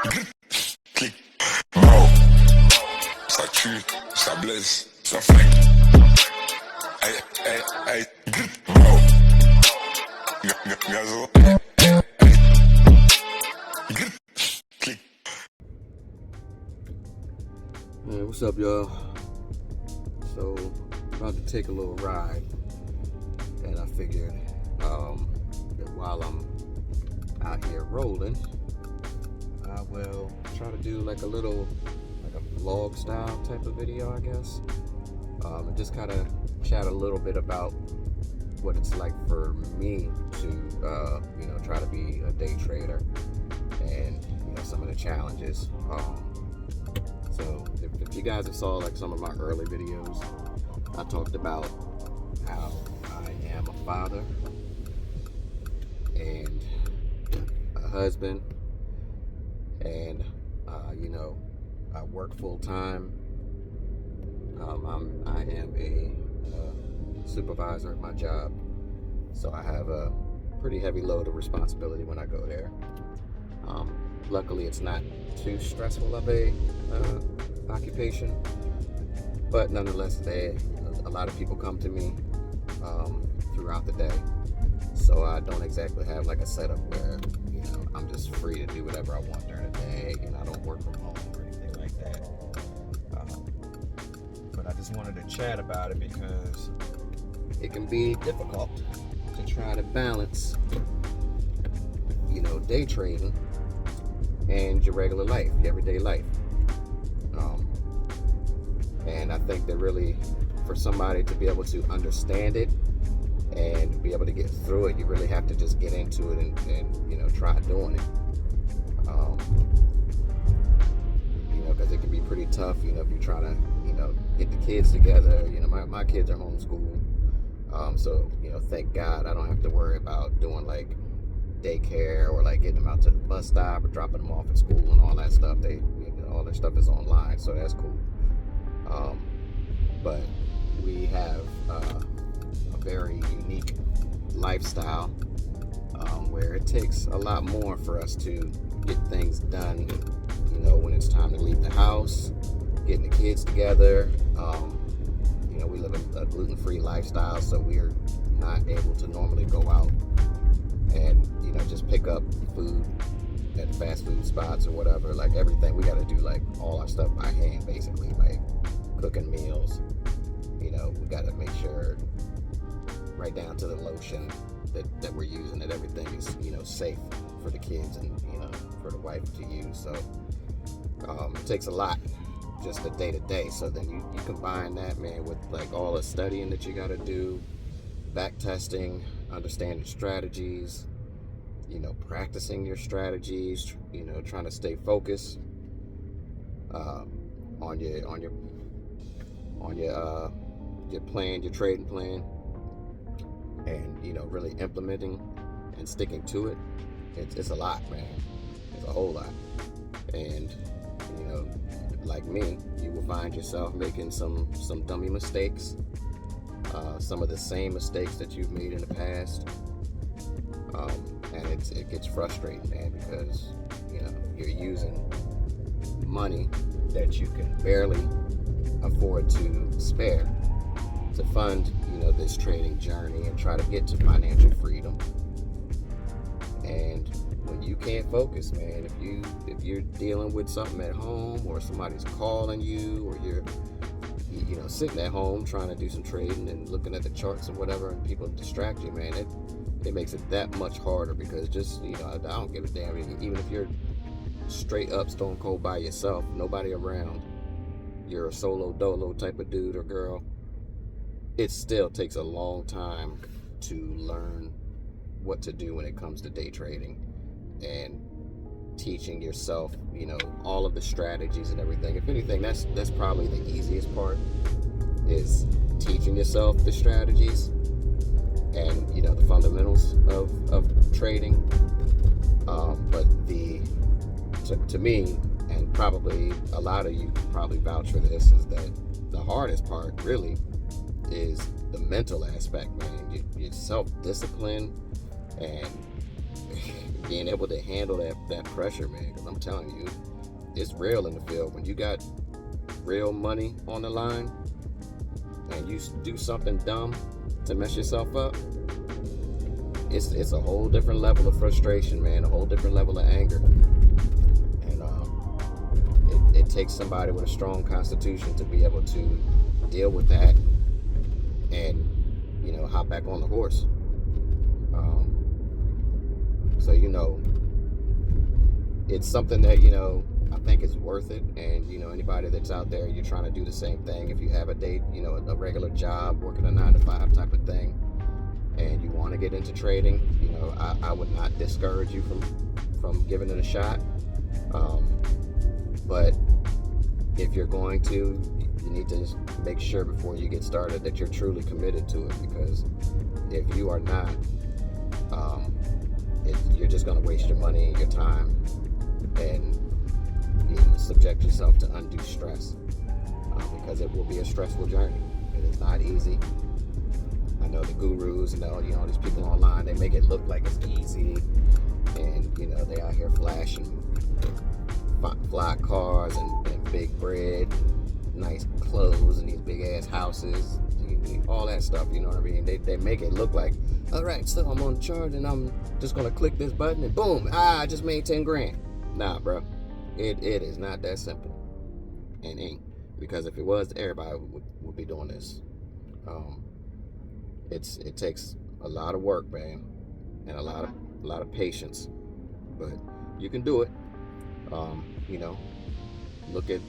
Clic, mort. Ça tue, ça blesse, ça flingue. Aïe, aïe, aïe, mort. Gazo. Clic. Hey, what's up, y'all? So, about to take a little ride, and I figured that while I'm out here rolling, I will try to do like a vlog style type of video, I guess, and just kind of chat a little bit about what it's like for me to, try to be a day trader, and some of the challenges. So if you guys have saw like some of my early videos, I talked about how I am a father and a husband, and I work full time. I am a supervisor at my job, so I have a pretty heavy load of responsibility when I go there. Luckily, it's not too stressful of a occupation, but nonetheless, a lot of people come to me throughout the day, so I don't exactly have like a setup where I'm just free to do whatever I want during the day. I don't work from home or anything like that. But I just wanted to chat about it because it can be difficult to try to balance, day trading and your regular life, your everyday life. And I think that really, for somebody to be able to understand it and be able to get through it, you really have to just get into it and try doing it. Because it can be pretty tough, if you're trying to, get the kids together. My kids are homeschooled. So, thank God I don't have to worry about doing like daycare or like getting them out to the bus stop or dropping them off at school and all that stuff. All their stuff is online, so that's cool. But we have a very unique lifestyle where it takes a lot more for us to get things done. When it's time to leave the house, getting the kids together. We live a gluten-free lifestyle, so we're not able to normally go out and just pick up food at fast food spots or whatever. Like everything, we got to do like all our stuff by hand, basically, like cooking meals. We got to make sure right down to the lotion that we're using, that everything is safe for the kids and for the wife to use. So it takes a lot, just the day to day. So then you combine that, man, with like all the studying that you got to do, back testing, understanding strategies, practicing your strategies, trying to stay focused on your plan, your trading plan, and really implementing and sticking to it. It's a lot, man. It's a whole lot. And like me, you will find yourself making some dummy mistakes, some of the same mistakes that you've made in the past, and it gets frustrating, man, because you're using money that you can barely afford to spare to fund this trading journey and try to get to financial freedom. And when you can't focus, man, if you're dealing with something at home, or somebody's calling you, or you're sitting at home trying to do some trading and looking at the charts and whatever, and people distract you, man, it makes it that much harder. Because just I don't give a damn, even if you're straight up stone cold by yourself, nobody around, you're a solo dolo type of dude or girl, it still takes a long time to learn what to do when it comes to day trading and teaching yourself all of the strategies and everything. If anything, that's probably the easiest part, is teaching yourself the strategies and the fundamentals of trading. But to me, and probably a lot of you can probably vouch for this, is that the hardest part really is the mental aspect, man. Your self-discipline and being able to handle that pressure, man. Because I'm telling you, it's real in the field. When you got real money on the line and you do something dumb to mess yourself up, it's a whole different level of frustration, man. A whole different level of anger. And it takes somebody with a strong constitution to be able to deal with that and, hop back on the horse. So, it's something that, I think is worth it. And, anybody that's out there, you're trying to do the same thing. If you have a date, a regular job, working a 9-to-5 type of thing, and you want to get into trading, I would not discourage you from giving it a shot. But if you're going to, you need to just make sure before you get started that you're truly committed to it, because if you are not, you're just going to waste your money, your time, and subject yourself to undue stress, because it will be a stressful journey. It is not easy. I know the gurus and all these people online, they make it look like it's easy, and they out here flashing fly cars and big bread, nice clothes, and these big ass houses, all that stuff. You know what I mean? They make it look like, all right, so I'm on the chart and I'm just gonna click this button and boom, I just made 10 grand. Nah, bro, it is not that simple, and ain't, because if it was, everybody would be doing this. It takes a lot of work, man, and a lot of patience, but you can do it. Look at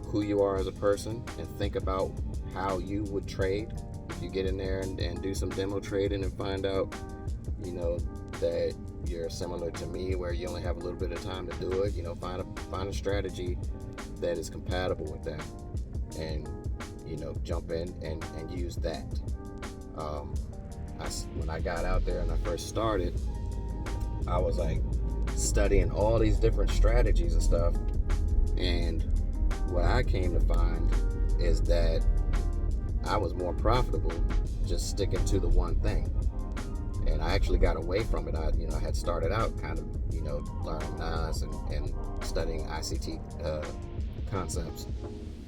who you are as a person and think about how you would trade. If you get in there and do some demo trading and find out, that you're similar to me, where you only have a little bit of time to do it, find a strategy that is compatible with that, and jump in and use that. When I got out there and I first started, I was like studying all these different strategies and stuff, and what I came to find is that I was more profitable just sticking to the one thing. And I actually got away from it. I had started out kind of, learning NAS and studying ICT concepts.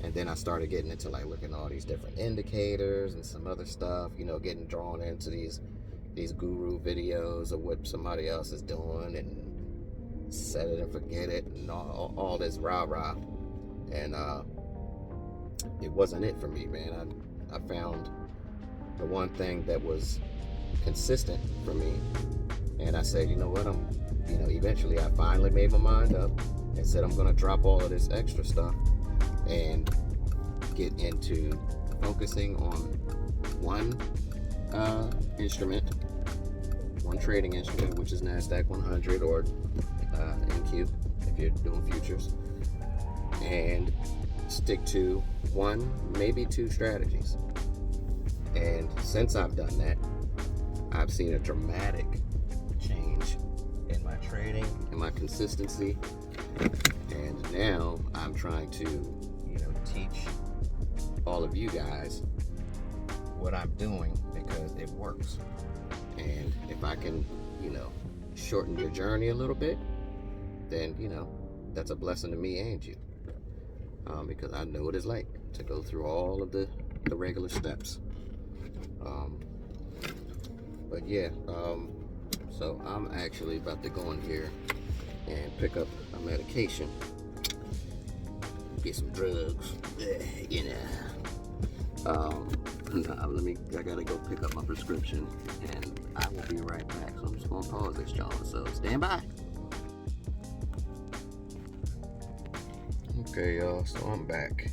And then I started getting into like looking at all these different indicators and some other stuff, getting drawn into these guru videos of what somebody else is doing and set it and forget it and all this rah-rah. And it wasn't it for me, man. I found the one thing that was consistent for me, and I said, what, eventually I finally made my mind up and said I'm gonna drop all of this extra stuff and get into focusing on one trading instrument, which is NASDAQ 100 or NQ if you're doing futures, and stick to one, maybe two strategies. And since I've done that, I've seen a dramatic change in my trading and my consistency. And now I'm trying to, teach all of you guys what I'm doing, because it works. And if I can, shorten your journey a little bit, then, that's a blessing to me and you. Because I know what it's like to go through all of the regular steps. But yeah, so I'm actually about to go in here and pick up a medication, get some drugs, I gotta go pick up my prescription, and I will be right back. So I'm just gonna pause this, John, so stand by. Okay, y'all, so I'm back.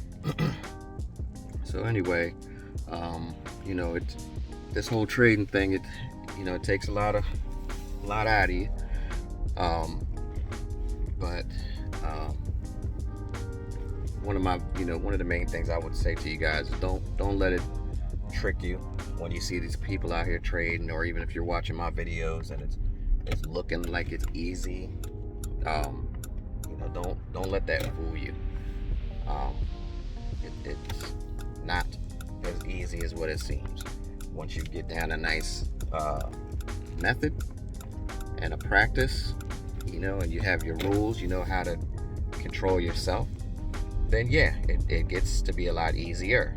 So anyway, this whole trading thing, it takes a lot out of you. But one of the main things I would say to you guys is don't let it trick you when you see these people out here trading, or even if you're watching my videos and it's looking like it's easy. Don't let that fool you. It's not as easy as what it seems. Once you get down a nice method and a practice, and you have your rules, you know how to control yourself, then yeah, it gets to be a lot easier.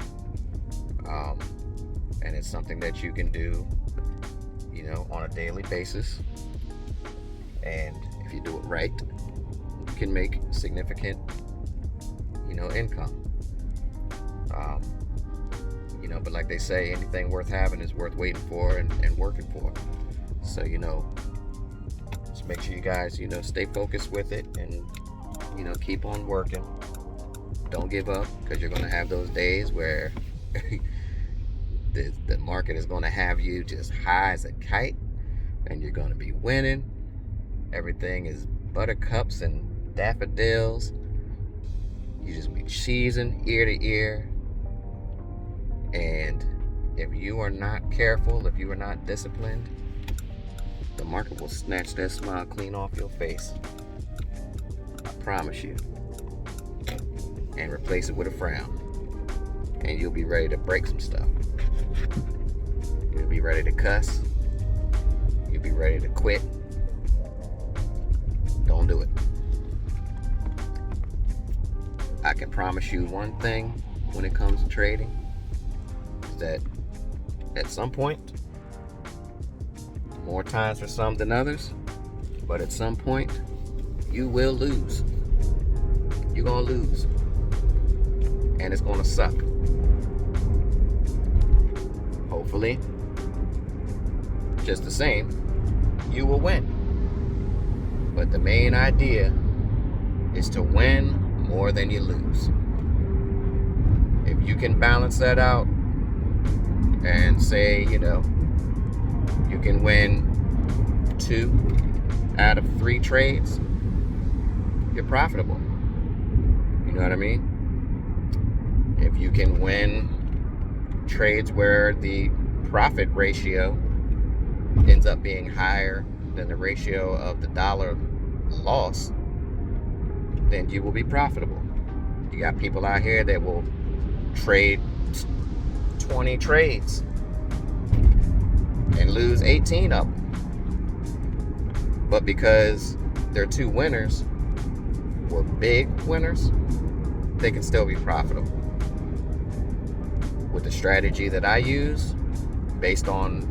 And it's something that you can do, on a daily basis. And if you do it right, you can make significant, income. But like they say, anything worth having is worth waiting for and working for. So, just make sure you guys, stay focused with it and, keep on working. Don't give up, because you're going to have those days where the market is going to have you just high as a kite, and you're going to be winning. Everything is buttercups and daffodils. You just be cheesing ear to ear. And if you are not careful, if you are not disciplined, the market will snatch that smile clean off your face. I promise you. And replace it with a frown. And you'll be ready to break some stuff. You'll be ready to cuss. You'll be ready to quit. Don't do it. I can promise you one thing when it comes to trading, is that at some point, more times for some than others, but at some point, you will lose. You're going to lose. And it's going to suck. Hopefully, just the same, you will win. But the main idea is to win more than you lose. If you can balance that out and say, you can win 2 out of 3 trades, you're profitable. You know what I mean? If you can win trades where the profit ratio ends up being higher than the ratio of the dollar loss, then you will be profitable. You got people out here that will trade 20 trades and lose 18 of them. But because their 2 winners were big winners, they can still be profitable. With the strategy that I use, based on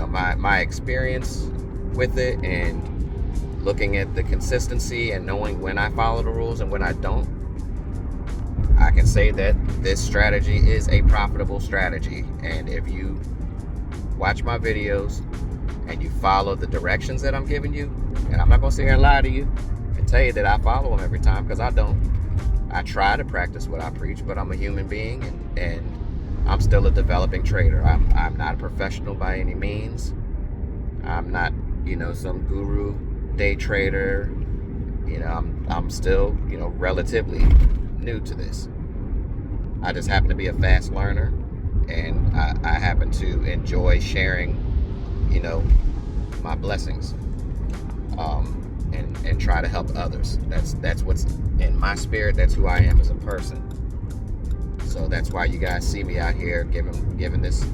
my experience with it, and looking at the consistency and knowing when I follow the rules and when I don't, I can say that this strategy is a profitable strategy. And if you watch my videos and you follow the directions that I'm giving you, and I'm not going to sit here and lie to you and tell you that I follow them every time, because I don't. I try to practice what I preach, but I'm a human being, and I'm still a developing trader. I'm not a professional by any means. I'm not, some guru day trader. I'm still, relatively new to this. I just happen to be a fast learner, and I happen to enjoy sharing, my blessings, and try to help others. That's what's in my spirit. That's who I am as a person. So that's why you guys see me out here giving this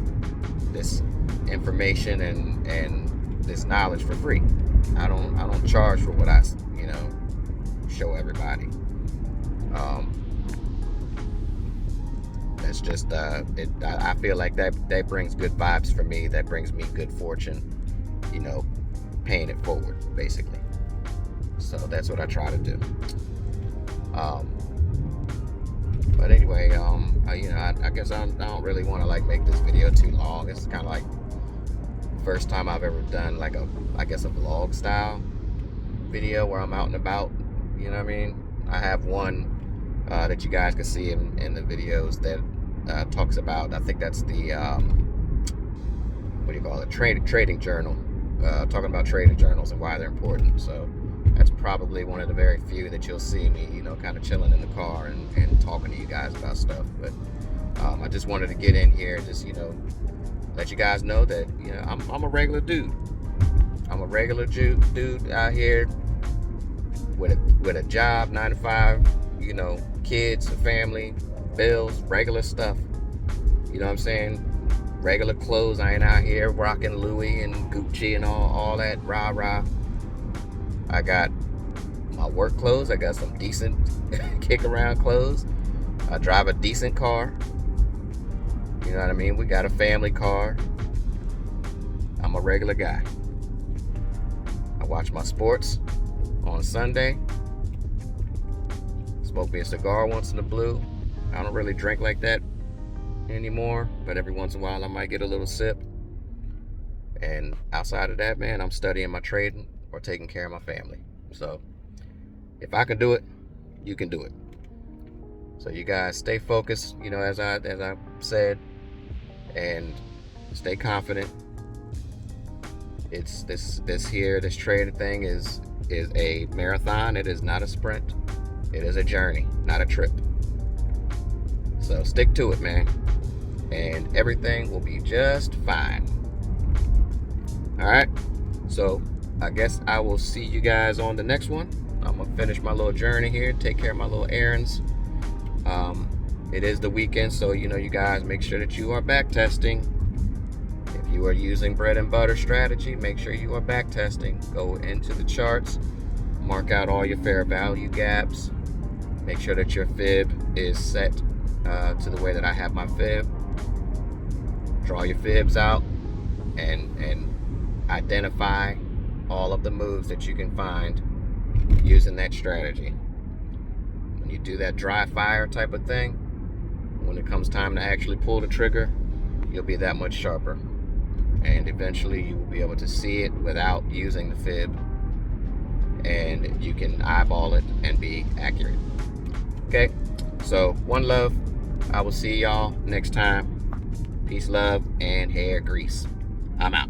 information and this knowledge for free. I don't charge for what I show everybody. That's just I feel like that brings good vibes for me. That brings me good fortune. Paying it forward, basically. So that's what I try to do. But anyway, I guess I don't really want to make this video too long. This is kind of like the first time I've ever done a vlog style video where I'm out and about. You know what I mean? I have one that you guys can see in the videos that talks about, I think that's the trading journal, talking about trading journals and why they're important. So that's probably one of the very few that you'll see me, kind of chilling in the car and talking to you guys about stuff. But I just wanted to get in here and just, let you guys know that, I'm a regular dude. I'm a regular dude out here with a job, 9 to 5, kids, a family, bills, regular stuff. You know what I'm saying? Regular clothes. I ain't out here rocking Louis and Gucci and all that rah-rah. I got my work clothes. I got some decent kick around clothes. I drive a decent car. You know what I mean? We got a family car. I'm a regular guy. I watch my sports on Sunday. Smoke me a cigar once in a blue. I don't really drink like that anymore, but every once in a while I might get a little sip. And outside of that, man, I'm studying my trade or taking care of my family. So if I can do it, you can do it. So you guys stay focused, you know, as I said, and stay confident. It's this trading thing is a marathon. It is not a sprint. It is a journey, not a trip. So stick to it, man, and everything will be just fine. All right. So I guess I will see you guys on the next one. I'm gonna finish my little journey here, take care of my little errands. It is the weekend, so you know, you guys make sure that you are back testing. If you are using bread and butter strategy, make sure you are back testing. Go into the charts, mark out all your fair value gaps. Make sure that your fib is set to the way that I have my fib. Draw your fibs out and identify all of the moves that you can find using that strategy. When you do that dry fire type of thing, when it comes time to actually pull the trigger, you'll be that much sharper. And eventually you will be able to see it without using the fib, and you can eyeball it and be accurate. Okay, so one love. I will see y'all next time. Peace, love, and hair grease. I'm out.